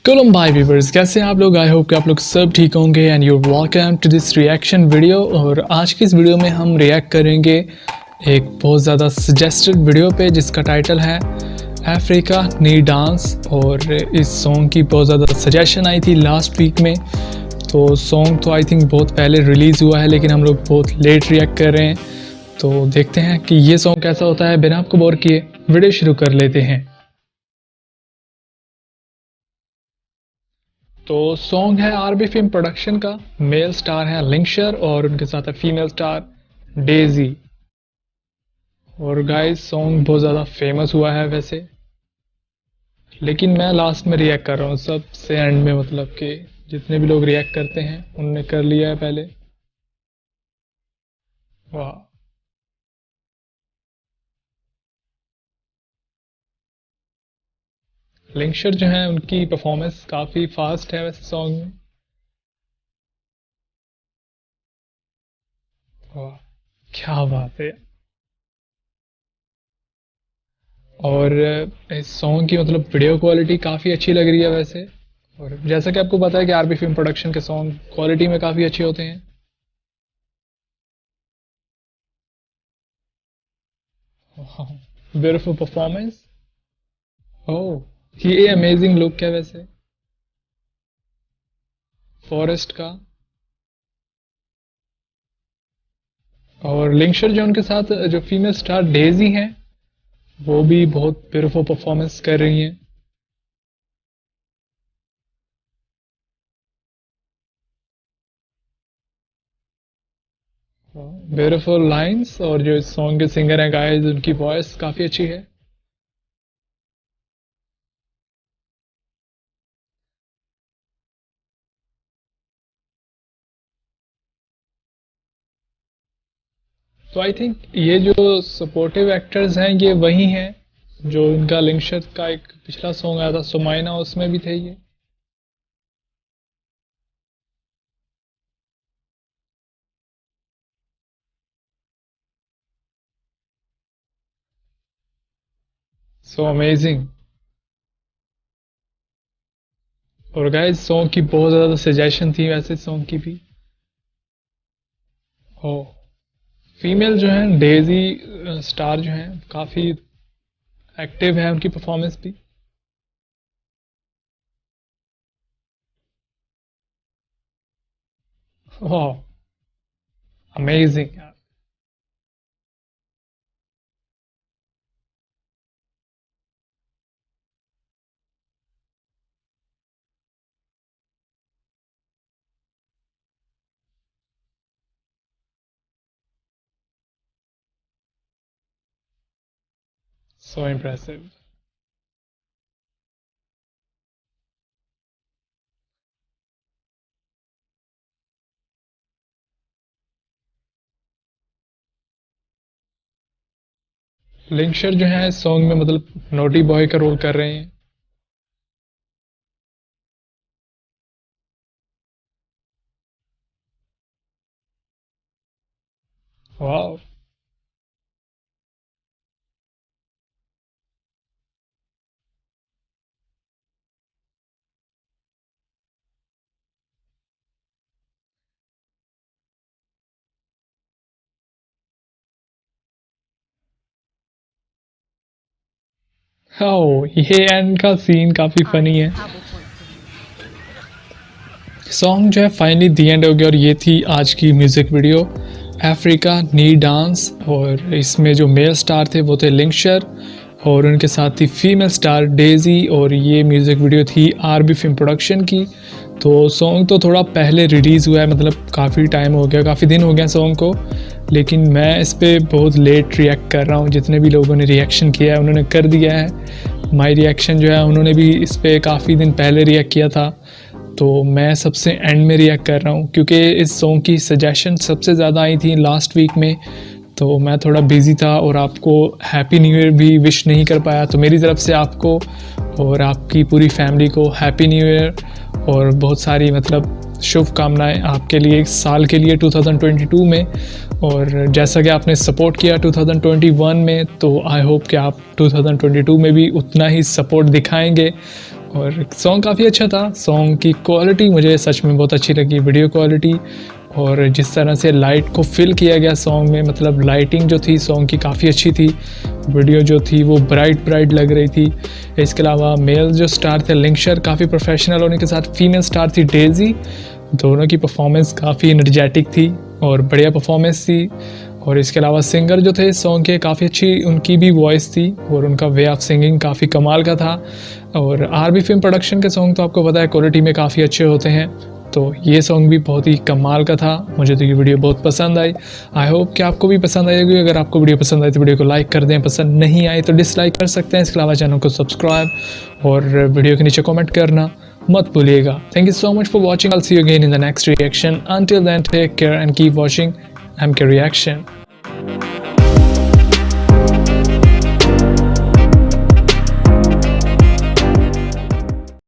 Kolam bye viewers, कैसे हैं आप लोग। आई होप कि आप लोग सब ठीक होंगे and your welcome to this reaction video. और आज की इस वीडियो में हम रिएक्ट करेंगे एक बहुत ज़्यादा सजेस्टेड वीडियो पे जिसका टाइटल है अफ्रीका नी डांस। और इस सॉन्ग की बहुत ज़्यादा सजेशन आई थी लास्ट वीक में। तो सॉन्ग तो आई थिंक बहुत पहले रिलीज़ हुआ है लेकिन हम लोग बहुत लेट रिएक्ट कर रहे हैं। तो देखते हैं कि ये सॉन्ग कैसा होता है। बिना आपको बोर किए वीडियो शुरू कर लेते हैं। तो सॉन्ग है आरबी फिल्म प्रोडक्शन का। मेल स्टार है लिंक्शर और उनके साथ है फीमेल स्टार डेजी। और गाइस सॉन्ग बहुत ज़्यादा फेमस हुआ है वैसे, लेकिन मैं लास्ट में रिएक्ट कर रहा हूँ सबसे एंड में। मतलब कि जितने भी लोग रिएक्ट करते हैं उनने कर लिया है पहले। वाह, लिंक्शर जो है उनकी परफॉर्मेंस काफ़ी फास्ट है वैसे सॉन्ग में। वाह, क्या बात है। और इस सॉन्ग की मतलब वीडियो क्वालिटी काफ़ी अच्छी लग रही है वैसे। और जैसा कि आपको पता है कि आरबी फिल्म प्रोडक्शन के सॉन्ग क्वालिटी में काफ़ी अच्छे होते हैं। Beautiful performance. ओह, ये अमेजिंग लुक है वैसे फॉरेस्ट का। और लिंक्शर जो उनके साथ जो फीमेल स्टार डेजी हैं वो भी बहुत ब्यूटीफुल परफॉर्मेंस कर रही हैं। Beautiful lines. और जो इस सॉन्ग के सिंगर हैं गाइस, उनकी वॉइस काफ़ी अच्छी है। तो आई थिंक ये जो सपोर्टिव एक्टर्स हैं ये वही हैं जो इनका लिंक्शर का एक पिछला सॉन्ग आया था सुमाइना, उसमें भी थे ये। So amazing. और गाइस सॉन्ग की बहुत ज़्यादा सजेशन थी वैसे सॉन्ग की भी। ओ, फीमेल जो है डेजी स्टार जो है काफ़ी एक्टिव है उनकी परफॉर्मेंस भी। वाह, अमेजिंग। सो इम्प्रेसिव। लिंक्शर जो है इस सॉन्ग में मतलब नोटी बॉय का रोल कर रहे हैं। वाह, ओ ये एंड का सीन काफ़ी फनी है। सॉन्ग जो है फाइनली दी एंड हो गया और ये थी आज की म्यूज़िक वीडियो अफ्रीका नी डांस। और इसमें जो मेल स्टार थे वो थे लिंक्शर और उनके साथ थी फीमेल स्टार डेजी। और ये म्यूज़िक वीडियो थी आरबी फिल्म प्रोडक्शन की। तो सॉन्ग तो थोड़ा पहले रिलीज़ हुआ है, मतलब काफ़ी टाइम हो गया, काफ़ी दिन हो गया सॉन्ग को। लेकिन मैं इस पर बहुत लेट रिएक्ट कर रहा हूँ। जितने भी लोगों ने रिएक्शन किया है उन्होंने कर दिया है। माई रिएक्शन जो है उन्होंने भी इस पर काफ़ी दिन पहले रिएक्ट किया था। तो मैं सबसे एंड में रिएक्ट कर रहा हूँ क्योंकि इस सॉन्ग की सजेशन सबसे ज़्यादा आई थी लास्ट वीक में। तो मैं थोड़ा बिज़ी था और आपको हैप्पी न्यू ईयर भी विश नहीं कर पाया। तो मेरी तरफ से आपको और आपकी पूरी फैमिली को हैप्पी न्यू ईयर और बहुत सारी मतलब शुभकामनाएं आपके लिए इस साल के लिए 2022 में। और जैसा कि आपने सपोर्ट किया 2021 में, तो आई होप कि आप 2022 में भी उतना ही सपोर्ट दिखाएंगे और सॉन्ग काफ़ी अच्छा था। सॉन्ग की क्वालिटी मुझे सच में बहुत अच्छी लगी, वीडियो क्वालिटी, और जिस तरह से लाइट को फिल किया गया सॉन्ग में, मतलब लाइटिंग जो थी सॉन्ग की काफ़ी अच्छी थी। वीडियो जो थी वो ब्राइट लग रही थी। इसके अलावा मेल जो स्टार थे लिंक्शर काफ़ी प्रोफेशनल, और उनके साथ फीमेल स्टार थी डेज़ी। दोनों की परफॉर्मेंस काफ़ी एनर्जेटिक थी और बढ़िया परफॉर्मेंस थी। और इसके अलावा सिंगर जो थे सॉन्ग के काफ़ी अच्छी उनकी भी वॉइस थी, और उनका वे ऑफ सिंगिंग काफ़ी कमाल का था। और आरबी फिल्म प्रोडक्शन के सॉन्ग तो आपको पता है क्वालिटी में काफ़ी अच्छे होते हैं, तो ये सॉन्ग भी बहुत ही कमाल का था। मुझे तो ये वीडियो बहुत पसंद आई। आई होप कि आपको भी पसंद आएगी। अगर आपको वीडियो पसंद आई तो वीडियो को लाइक कर दें, पसंद नहीं आई तो डिसलाइक कर सकते हैं। इसके अलावा चैनल को सब्सक्राइब और वीडियो के नीचे कमेंट करना मत भूलिएगा। Thank you so much for watching. I will see you again in the next reaction. Until then take care and keep watching MK Reaction।